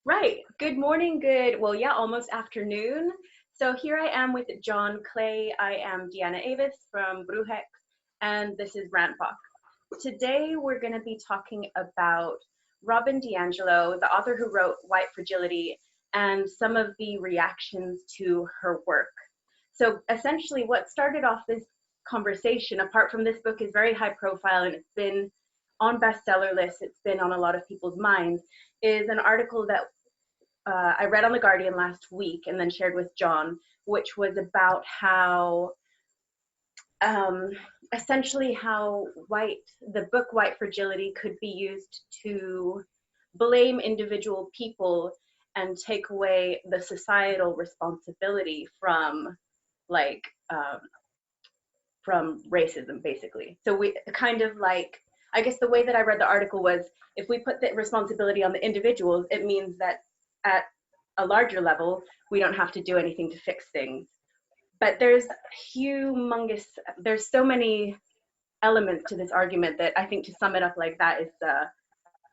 Right. Good morning, well, yeah, almost afternoon. So here I am with John Clay. I am Deanna Avis from Brujx, and this is Rantbox. Today we're going to be talking about Robin DiAngelo, the author who wrote White Fragility, and some of the reactions to her work. So essentially what started off this conversation, apart from this book is very high profile and it's been on bestseller lists, it's been on a lot of people's minds, is an article that I read on The Guardian last week and then shared with John, which was about how essentially how the book White Fragility could be used to blame individual people and take away the societal responsibility from like from racism, basically. So we kind of like, I guess the way that I read the article was, if we put the responsibility on the individuals, it means that at a larger level, we don't have to do anything to fix things. But there's so many elements to this argument that I think to sum it up like that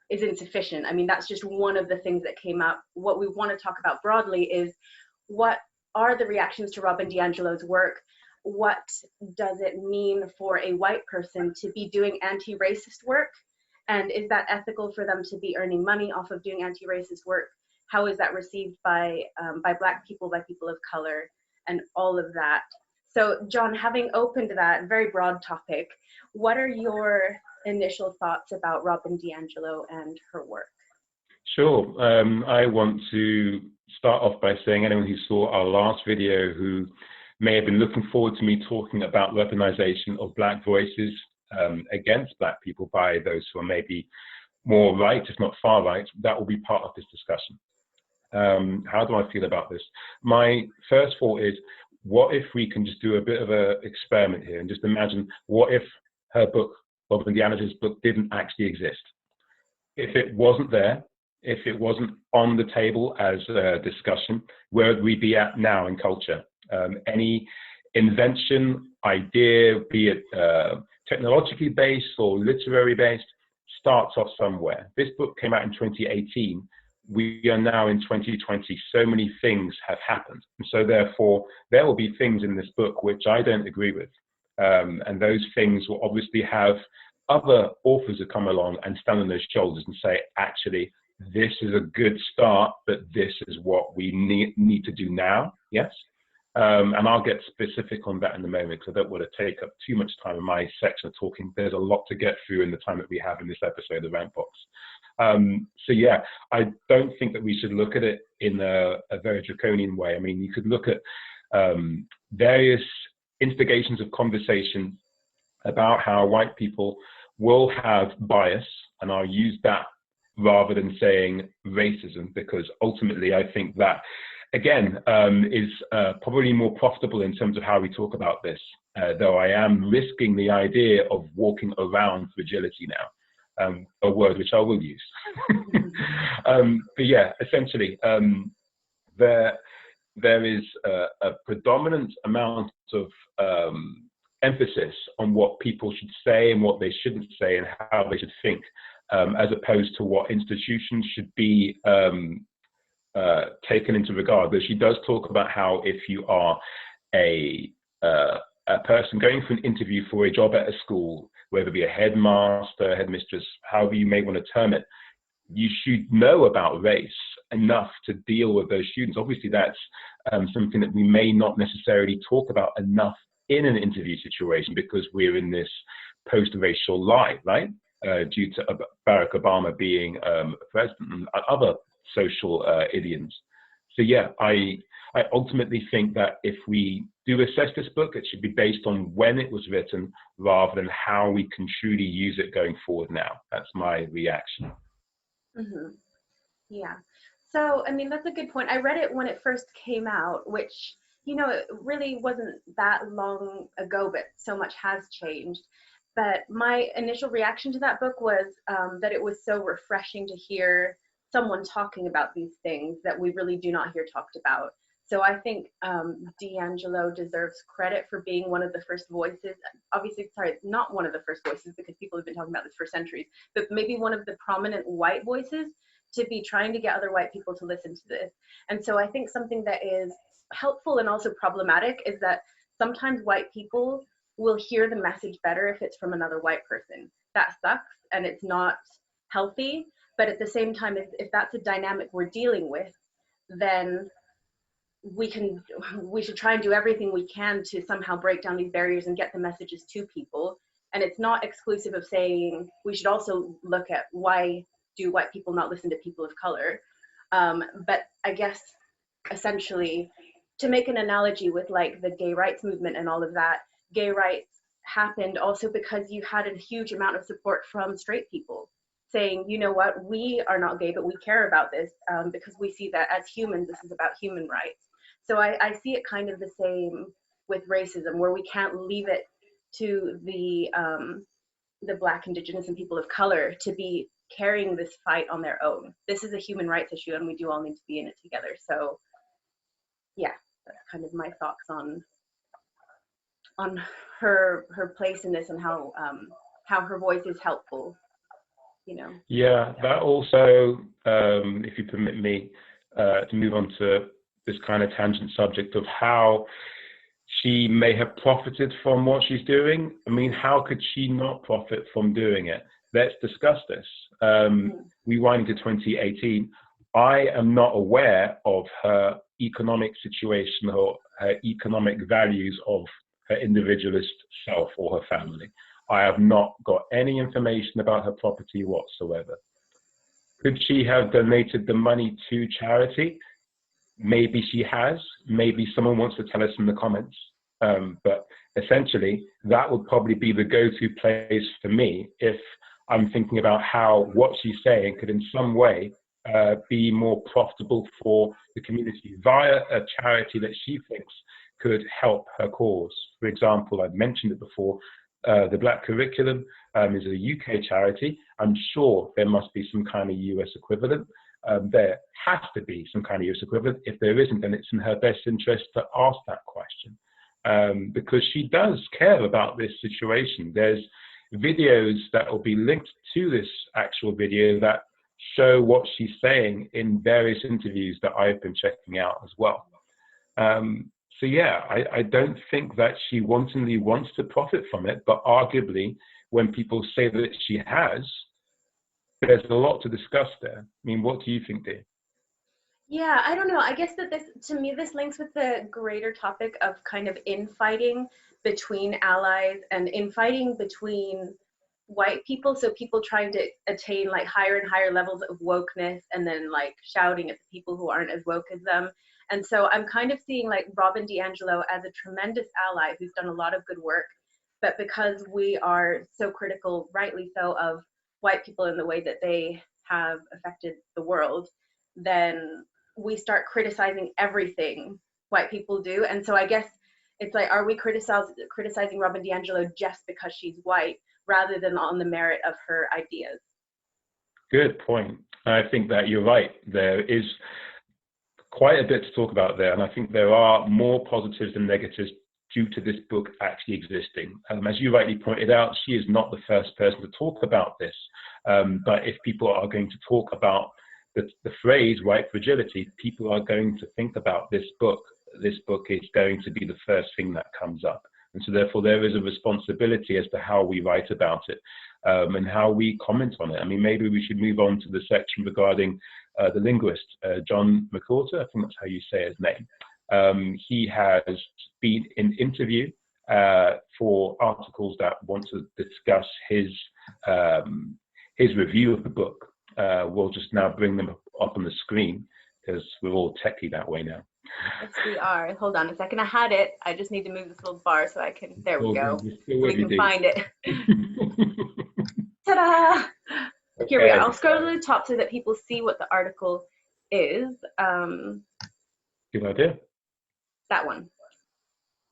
is insufficient. I mean, that's just one of the things that came up. What we want to talk about broadly is what are the reactions to Robin DiAngelo's work? What does it mean for a white person to be doing anti-racist work? And is that ethical for them to be earning money off of doing anti-racist work? How is that received by Black people, by people of color, and all of that? So, John, having opened that very broad topic, what are your initial thoughts about Robin DiAngelo and her work? Sure. I want to start off by saying anyone who saw our last video who may have been looking forward to me talking about weaponization of Black voices against Black people by those who are maybe more right, if not far right, that will be part of this discussion. How do I feel about this? My first thought is, what if we can just do a bit of an experiment here and just imagine, what if her book, Robin DiAngelo's book, didn't actually exist? If it wasn't there, if it wasn't on the table as a discussion, where would we be at now in culture? Any invention, idea, be it technologically based or literary based, starts off somewhere. This book came out in 2018. We are now in 2020. So many things have happened. And so therefore, there will be things in this book which I don't agree with. And those things will obviously have other authors that come along and stand on those shoulders and say, actually, this is a good start, but this is what we need to do now. Yes. And I'll get specific on that in a moment, because I don't want to take up too much time in my section of talking. There's a lot to get through in the time that we have in this episode of Rantbox. So yeah, I don't think that we should look at it in a very draconian way. I mean, you could look at various instigations of conversation about how white people will have bias, and I'll use that rather than saying racism, because ultimately I think that, again, is probably more profitable in terms of how we talk about this, though I am risking the idea of walking around fragility now, a word which I will use. But yeah, essentially, there is a predominant amount of emphasis on what people should say and what they shouldn't say and how they should think, as opposed to what institutions should be taken into regard. But she does talk about how if you are a person going for an interview for a job at a school, whether it be a headmaster, headmistress, however you may want to term it, you should know about race enough to deal with those students. Obviously, that's something that we may not necessarily talk about enough in an interview situation, because we're in this post-racial lie, right? Due to Barack Obama being president and other social idioms. So yeah, I ultimately think that if we do assess this book, it should be based on when it was written rather than how we can truly use it going forward now. That's my reaction. Mm-hmm. Yeah. So, I mean, that's a good point. I read it when it first came out, which, you know, it really wasn't that long ago, but so much has changed. But my initial reaction to that book was that it was so refreshing to hear someone talking about these things that we really do not hear talked about. So I think DiAngelo deserves credit for being one of the first voices. Obviously, sorry, not one of the first voices, because people have been talking about this for centuries, but maybe one of the prominent white voices to be trying to get other white people to listen to this. And so I think something that is helpful and also problematic is that sometimes white people will hear the message better if it's from another white person. That sucks and it's not healthy. But at the same time, if that's a dynamic we're dealing with, then we should try and do everything we can to somehow break down these barriers and get the messages to people. And it's not exclusive of saying we should also look at why do white people not listen to people of color. But I guess essentially, to make an analogy with like the gay rights movement and all of that, gay rights happened also because you had a huge amount of support from straight people saying, you know what, we are not gay, but we care about this because we see that as humans, this is about human rights. So I see it kind of the same with racism, where we can't leave it to the Black, Indigenous, and people of color to be carrying this fight on their own. This is a human rights issue, and we do all need to be in it together. So, yeah, that's kind of my thoughts on her place in this and how her voice is helpful. You know. Yeah, that also, if you permit me to move on to this kind of tangent subject of how she may have profited from what she's doing. I mean, how could she not profit from doing it? Let's discuss this. Rewinding to 2018, I am not aware of her economic situation or her economic values of her individualist self or her family. I have not got any information about her property whatsoever. Could she have donated the money to charity? Maybe she has. Maybe someone wants to tell us in the comments. But essentially, that would probably be the go-to place for me if I'm thinking about how what she's saying could in some way be more profitable for the community via a charity that she thinks could help her cause. For example, I've mentioned it before, the Black Curriculum is a UK charity. I'm sure there must be some kind of US equivalent. There has to be some kind of US equivalent. If there isn't, then it's in her best interest to ask that question. Because she does care about this situation. There's videos that will be linked to this actual video that show what she's saying in various interviews that I've been checking out as well. So yeah, I don't think that she wantonly wants to profit from it, but arguably when people say that she has, there's a lot to discuss there. I mean, what do you think, dear? Yeah, I don't know. I guess that to me, this links with the greater topic of kind of infighting between allies and infighting between white people. So people trying to attain like higher and higher levels of wokeness and then like shouting at the people who aren't as woke as them. And so I'm kind of seeing like Robin DiAngelo as a tremendous ally who's done a lot of good work. But because we are so critical, rightly so, of white people in the way that they have affected the world, then we start criticizing everything white people do. And so I guess it's like, are we criticizing Robin DiAngelo just because she's white rather than on the merit of her ideas? Good point. I think that you're right. There is quite a bit to talk about there, and I think there are more positives than negatives due to this book actually existing. As you rightly pointed out, she is not the first person to talk about this, but if people are going to talk about the phrase white fragility, people are going to think about this book. This book is going to be the first thing that comes up. And so therefore there is a responsibility as to how we write about it and how we comment on it. I mean, maybe we should move on to the section regarding the linguist, John McWhorter, I think that's how you say his name. He has been in interview for articles that want to discuss his review of the book. We'll just now bring them up on the screen because we're all techie that way now. Yes, we are. Hold on a second. I had it. I just need to move this little bar so I can. There we go. So we can find it. Ta-da! Okay. Here we are. I'll scroll to the top so that people see what the article is. Good idea. That one.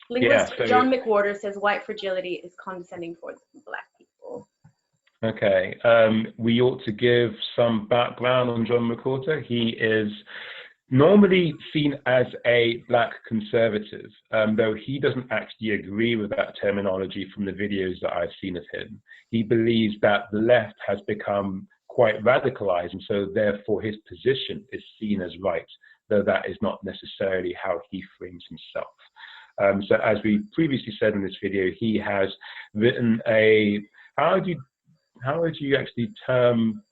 Linguist John McWhorter says white fragility is condescending towards Black people. Okay. We ought to give some background on John McWhorter. He is normally seen as a Black conservative, though he doesn't actually agree with that terminology from the videos that I've seen of him. He believes that the left has become quite radicalized, and so therefore his position is seen as right, though that is not necessarily how he frames himself. So as we previously said in this video, he has written a, how would you actually term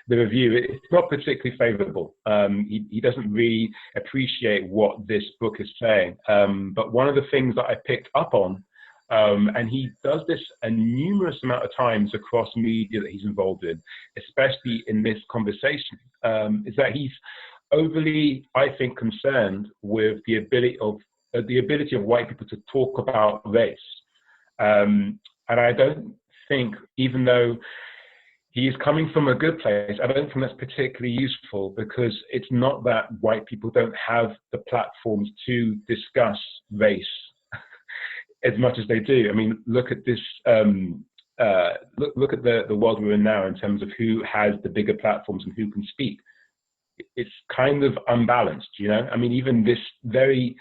the review? It's not particularly favorable. He doesn't really appreciate what this book is saying. But one of the things that I picked up on, and he does this a numerous amount of times across media that he's involved in, especially in this conversation, is that he's overly, I think, concerned with the ability of white people to talk about race. And I don't think, even though he is coming from a good place, I don't think that's particularly useful, because it's not that white people don't have the platforms to discuss race as much as they do. I mean, look at this, look at the world we're in now in terms of who has the bigger platforms and who can speak. It's kind of unbalanced, you know? I mean, even this very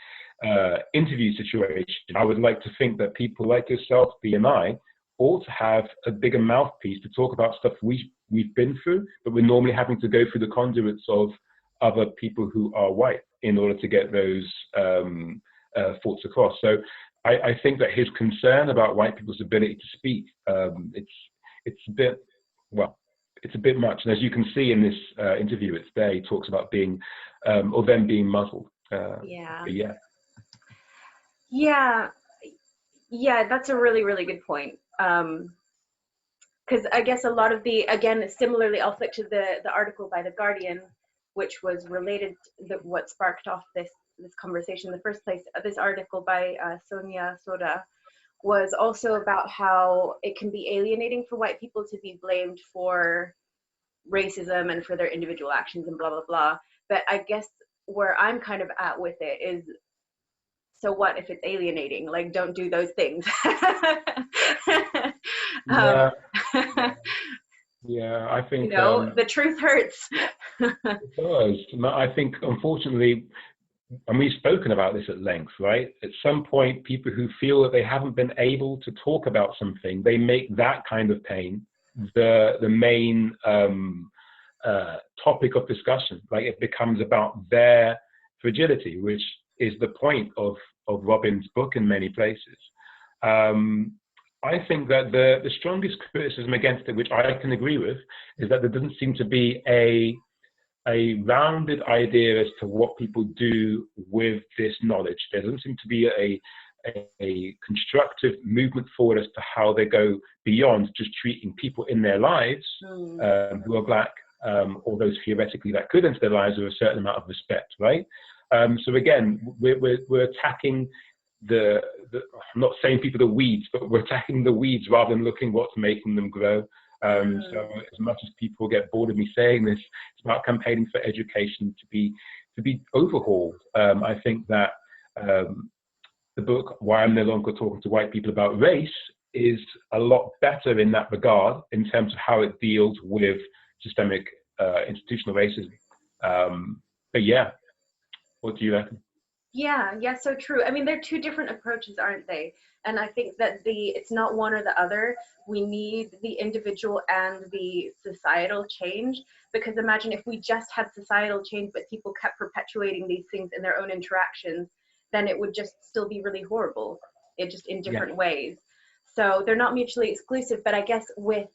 interview situation, I would like to think that people like yourself, B and I, ought to have a bigger mouthpiece to talk about stuff we've been through, but we're normally having to go through the conduits of other people who are white in order to get those thoughts across. So I think that his concern about white people's ability to speak, it's a bit, well, it's a bit much. And as you can see in this interview, it's there, he talks about being, or them being muzzled. Yeah, that's a really, really good point. Because I guess a lot of the, again, similarly, I'll flick to the article by The Guardian, which was related to what sparked off this conversation in the first place. This article by Sonia Soda was also about how it can be alienating for white people to be blamed for racism and for their individual actions and blah, blah, blah. But I guess where I'm kind of at with it is, so what if it's alienating? Like, don't do those things. Yeah, I think, you know, the truth hurts. It does. I think, unfortunately, and we've spoken about this at length, right? At some point, people who feel that they haven't been able to talk about something, they make that kind of pain the main topic of discussion. Like, it becomes about their fragility, which is the point of Robin's book in many places. I think that the strongest criticism against it, which I can agree with, is that there doesn't seem to be a rounded idea as to what people do with this knowledge. There doesn't seem to be a constructive movement forward as to how they go beyond just treating people in their lives who are black, or those theoretically that could enter their lives with a certain amount of respect, right? So again, we're attacking I'm not saying people are weeds, but we're attacking the weeds rather than looking what's making them grow. So as much as people get bored of me saying this, it's about campaigning for education to be overhauled. I think that the book, Why I'm No Longer Talking to White People About Race, is a lot better in that regard in terms of how it deals with systemic institutional racism. But yeah, what do you reckon? Yeah, so true. I mean, they're two different approaches, aren't they? And I think that it's not one or the other. We need the individual and the societal change, because imagine if we just had societal change, but people kept perpetuating these things in their own interactions, then it would just still be really horrible. It just in different ways. So they're not mutually exclusive, but I guess with,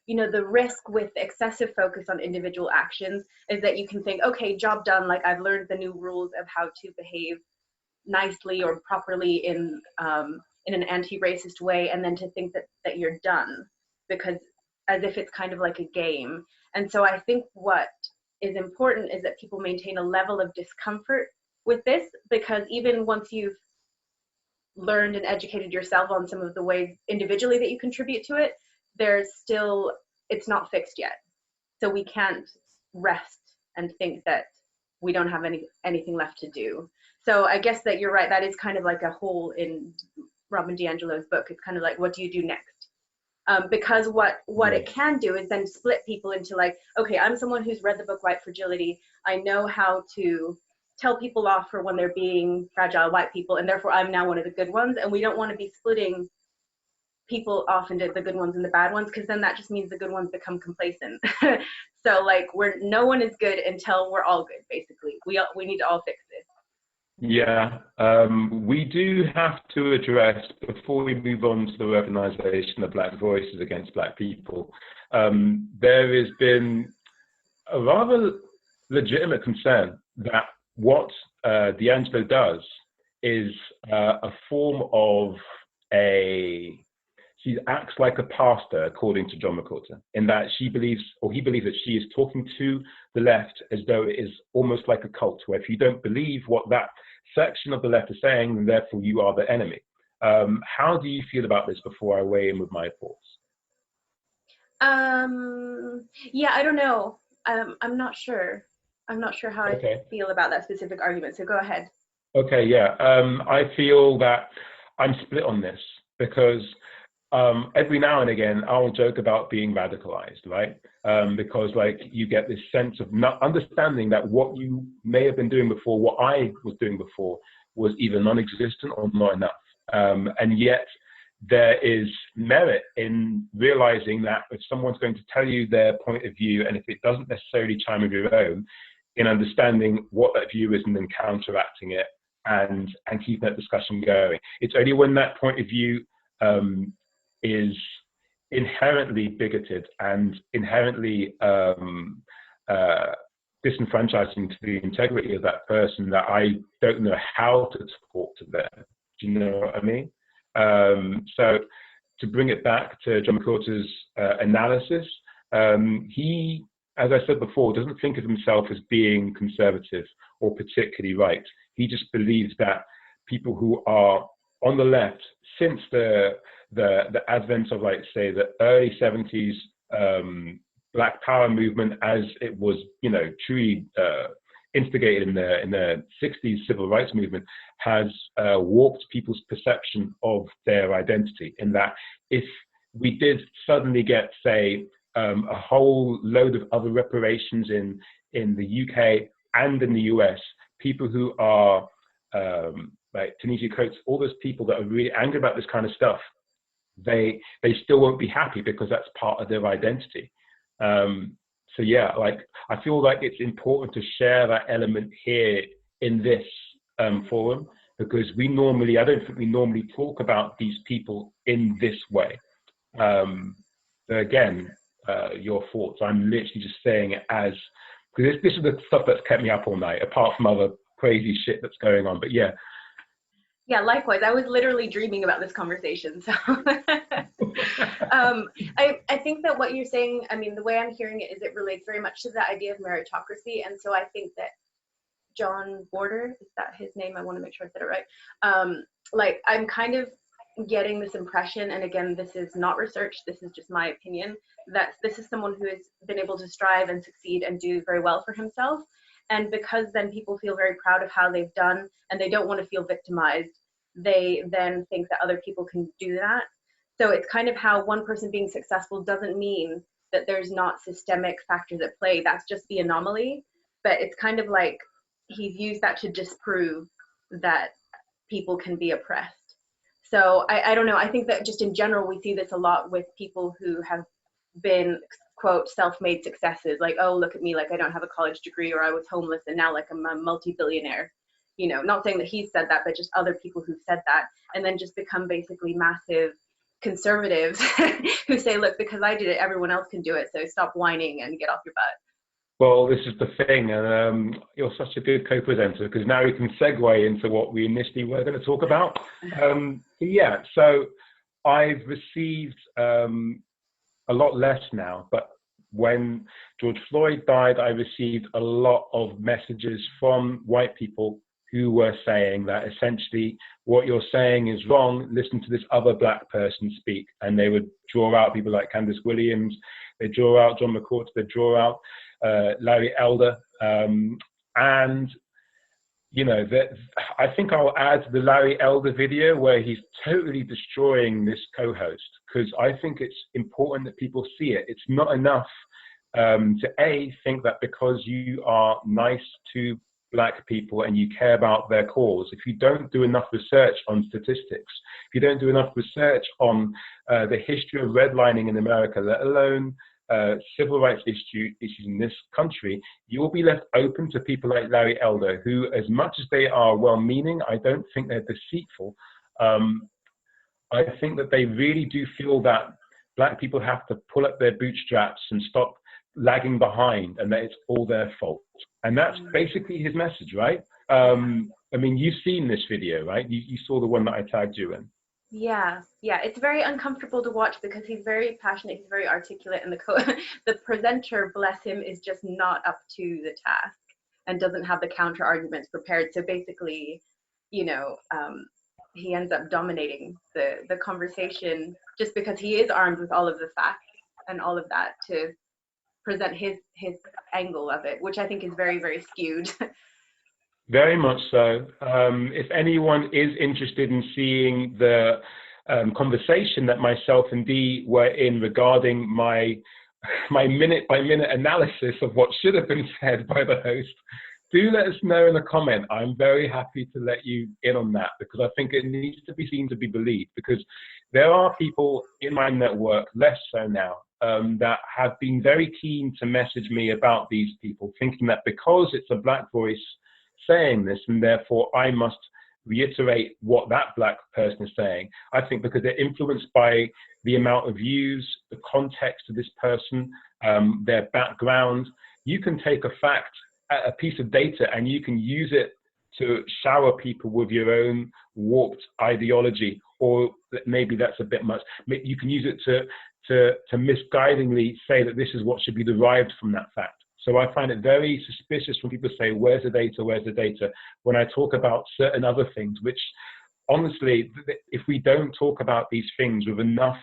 you know, the risk with excessive focus on individual actions is that you can think, okay, job done, like I've learned the new rules of how to behave nicely or properly in an anti-racist way, and then to think that you're done, because as if it's kind of like a game. And so I think what is important is that people maintain a level of discomfort with this, because even once you've learned and educated yourself on some of the ways individually that you contribute to it, there's still, it's not fixed yet. So we can't rest and think that we don't have anything left to do. So I guess that you're right, that is kind of like a hole in Robin DiAngelo's book. It's kind of like, what do you do next? Because what it can do is then split people into like, okay, I'm someone who's read the book White Fragility. I know how to tell people off for when they're being fragile white people, and therefore I'm now one of the good ones. And we don't want to be splitting people often did the good ones and the bad ones, because then that just means the good ones become complacent. So like no one is good until we're all good, basically. We need to all fix this. Yeah, we do have to address, before we move on to the weaponization of Black voices against Black people, there has been a rather legitimate concern that what DiAngelo does is a form of she acts like a pastor, according to John McWhorter, in that she believes, or he believes, that she is talking to the left as though it is almost like a cult, where if you don't believe what that section of the left is saying, then therefore you are the enemy. How do you feel about this before I weigh in with my thoughts? Yeah, I don't know. I'm not sure. I'm not sure how I feel about that specific argument. So go ahead. Okay, yeah. I feel that I'm split on this because every now and again I'll joke about being radicalized, right? Because like you get this sense of not understanding that what you may have been doing before, what I was doing before, was either non-existent or not enough. And yet there is merit in realizing that if someone's going to tell you their point of view, and if it doesn't necessarily chime with your own, in understanding what that view is and then counteracting it and keeping that discussion going. It's only when that point of view is inherently bigoted and inherently disenfranchising to the integrity of that person that I don't know how to talk to them. Do you know what I mean? So to bring it back to John McWhorter's analysis, he, as I said before, doesn't think of himself as being conservative or particularly right. He just believes that people who are on the left, since the advent of, like, say, the early 70s Black Power movement, as it was, you know, truly instigated in the 60s civil rights movement, has warped people's perception of their identity. In that, if we did suddenly get, say, a whole load of other reparations in the UK and in the US, people who are like Tanisha Coates, all those people that are really angry about this kind of stuff, they still won't be happy because that's part of their identity. So yeah, like I feel like it's important to share that element here in this forum, because I don't think we normally talk about these people in this way. So again, your thoughts. I'm literally just saying it as, because this is the stuff that's kept me up all night, apart from other crazy shit that's going on. But yeah. Yeah, likewise. I was literally dreaming about this conversation. So I think that what you're saying, I mean, the way I'm hearing it is it relates very much to the idea of meritocracy. And so I think that John Border, is that his name? I want to make sure I said it right. Like, I'm kind of getting this impression, and again, this is not research, this is just my opinion, that this is someone who has been able to strive and succeed and do very well for himself. And because then people feel very proud of how they've done and they don't want to feel victimized, they then think that other people can do that. So it's kind of how one person being successful doesn't mean that there's not systemic factors at play. That's just the anomaly. But it's kind of like he's used that to disprove that people can be oppressed. So I don't know. I think that just in general, we see this a lot with people who have been, quote, self-made successes. Like, oh, look at me, like I don't have a college degree, or I was homeless and now like I'm a multi-billionaire. You know, not saying that he said that, but just other people who've said that, and then just become basically massive conservatives who say, look, because I did it, everyone else can do it. So stop whining and get off your butt. Well, this is the thing, and you're such a good co-presenter, because now we can segue into what we initially were going to talk about. Yeah, so I've received a lot less now, but when George Floyd died, I received a lot of messages from white people who were saying that essentially what you're saying is wrong, listen to this other Black person speak. And they would draw out people like Candace Williams, they draw out John McWhorter, they draw out Larry Elder. And, you know, I think I'll add the Larry Elder video where he's totally destroying this co-host, because I think it's important that people see it. It's not enough to think that because you are nice to Black people and you care about their cause, if you don't do enough research on statistics, if you don't do enough research on the history of redlining in America, let alone civil rights issues in this country, you will be left open to people like Larry Elder, who, as much as they are well-meaning, I don't think they're deceitful. I think that they really do feel that Black people have to pull up their bootstraps and stop lagging behind, and that it's all their fault. And that's basically his message, right? I mean, you've seen this video, right? You saw the one that I tagged you in. Yeah, yeah, it's very uncomfortable to watch because he's very passionate, he's very articulate, and the presenter, bless him, is just not up to the task and doesn't have the counter arguments prepared. So basically, you know, he ends up dominating the conversation just because he is armed with all of the facts and all of that to present his angle of it, which I think is very, very skewed. Very much so. If anyone is interested in seeing the conversation that myself and Dee were in regarding my minute-by-minute analysis of what should have been said by the host, do let us know in a comment. I'm very happy to let you in on that, because I think it needs to be seen to be believed, because there are people in my network, less so now, that have been very keen to message me about these people, thinking that because it's a Black voice saying this, and therefore I must reiterate what that Black person is saying. I think because they're influenced by the amount of views, the context of this person, their background. You can take a fact, a piece of data, and you can use it to shower people with your own warped ideology, or maybe that's a bit much. You can use it to misguidingly say that this is what should be derived from that fact. So I find it very suspicious when people say, where's the data, where's the data, when I talk about certain other things, which honestly, if we don't talk about these things with enough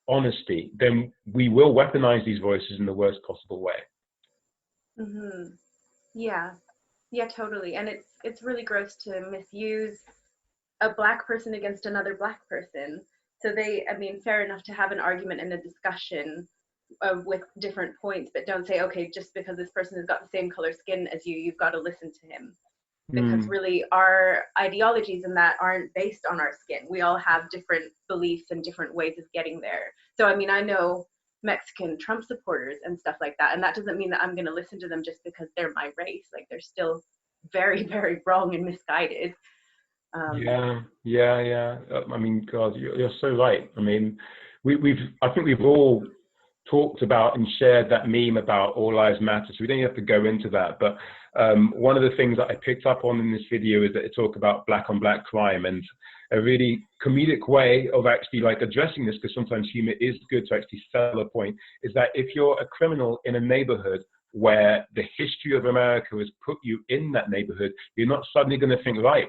honesty, then we will weaponize these voices in the worst possible way. Mm-hmm. Yeah, yeah, totally. And it's really gross to misuse a Black person against another Black person. So I mean, fair enough to have an argument and a discussion with different points, but don't say, okay, just because this person has got the same color skin as you, you've got to listen to him. Because really our ideologies in that aren't based on our skin. We all have different beliefs and different ways of getting there. So, I mean, I know Mexican Trump supporters and stuff like that, and that doesn't mean that I'm going to listen to them just because they're my race. Like, they're still very, very wrong and misguided. Yeah. I mean, God, you're so right. I mean, I think we've all talked about and shared that meme about all lives matter, so we don't have to go into that. But one of the things that I picked up on in this video is that it talked about Black on Black crime, and a really comedic way of actually like addressing this, because sometimes humor is good to actually sell a point, is that if you're a criminal in a neighborhood where the history of America has put you in that neighborhood, you're not suddenly going to think, right,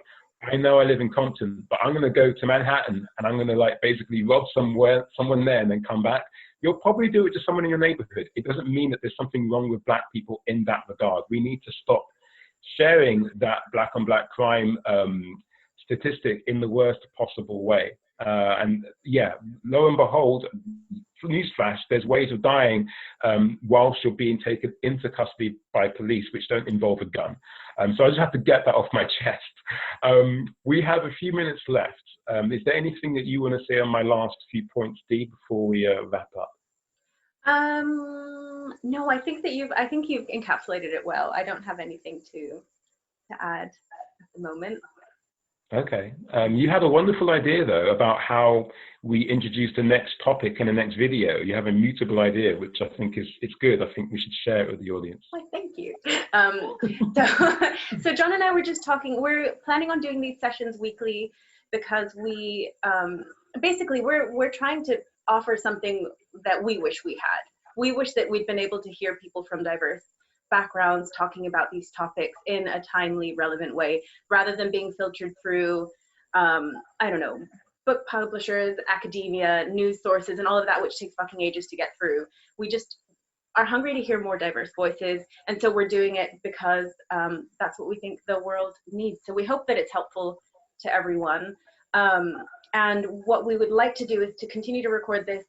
I know I live in Compton, but I'm going to go to Manhattan and I'm going to like basically rob someone there and then come back. You'll probably do it to someone in your neighborhood. It doesn't mean that there's something wrong with Black people in that regard. We need to stop sharing that Black on Black crime statistic in the worst possible way. And yeah, lo and behold, newsflash, there's ways of dying whilst you're being taken into custody by police, which don't involve a gun. So I just have to get that off my chest. We have a few minutes left. Is there anything that you want to say on my last few points, Dee, before we wrap up? No, I think you've encapsulated it well. I don't have anything to add at the moment. Okay. You had a wonderful idea, though, about how we introduce the next topic in the next video. You have a mutable idea, which I think it's good. I think we should share it with the audience. Why, thank you. So John and I were just talking. We're planning on doing these sessions weekly because we basically we're trying to offer something that we wish we had. We wish that we'd been able to hear people from diverse backgrounds talking about these topics in a timely, relevant way, rather than being filtered through, I don't know, book publishers, academia, news sources, and all of that, which takes fucking ages to get through. We just are hungry to hear more diverse voices, and so we're doing it because that's what we think the world needs. So we hope that it's helpful to everyone. And what we would like to do is to continue to record this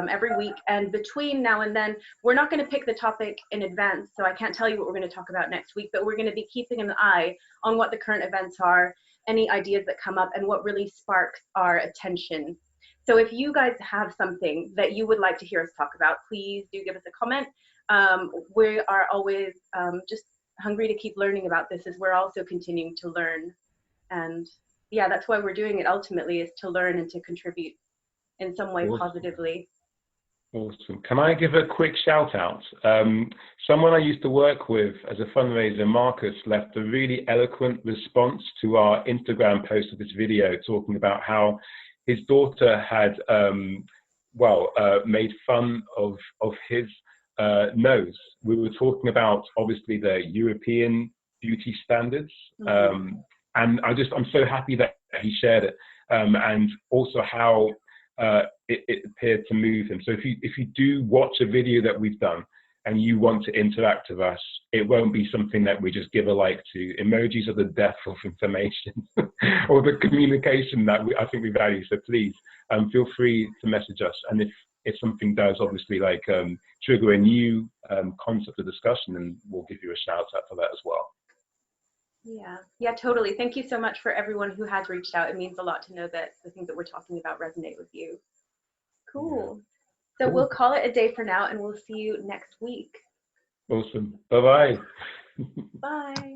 every week. And between now and then, we're not going to pick the topic in advance, so I can't tell you what we're going to talk about next week, but we're going to be keeping an eye on what the current events are, any ideas that come up, and what really sparks our attention. So if you guys have something that you would like to hear us talk about, please do give us a comment. We are always just hungry to keep learning about this, as we're also continuing to learn. And yeah, that's why we're doing it ultimately, is to learn and to contribute in some way positively. Awesome. Can I give a quick shout out? Someone I used to work with as a fundraiser, Marcus, left a really eloquent response to our Instagram post of this video, talking about how his daughter had, made fun of his nose. We were talking about, obviously, the European beauty standards. And I'm so happy that he shared it, and also how it appeared to move him. So if you do watch a video that we've done and you want to interact with us, it won't be something that we just give a like to. Emojis are the death of information or the communication that I think we value. So please feel free to message us. And if something does obviously like trigger a new concept of discussion, then we'll give you a shout out for that as well. Yeah, totally. Thank you so much for everyone who has reached out. It means a lot to know that the things that we're talking about resonate with you. Cool. So we'll call it a day for now, and we'll see you next week. Awesome. Bye-bye. Bye.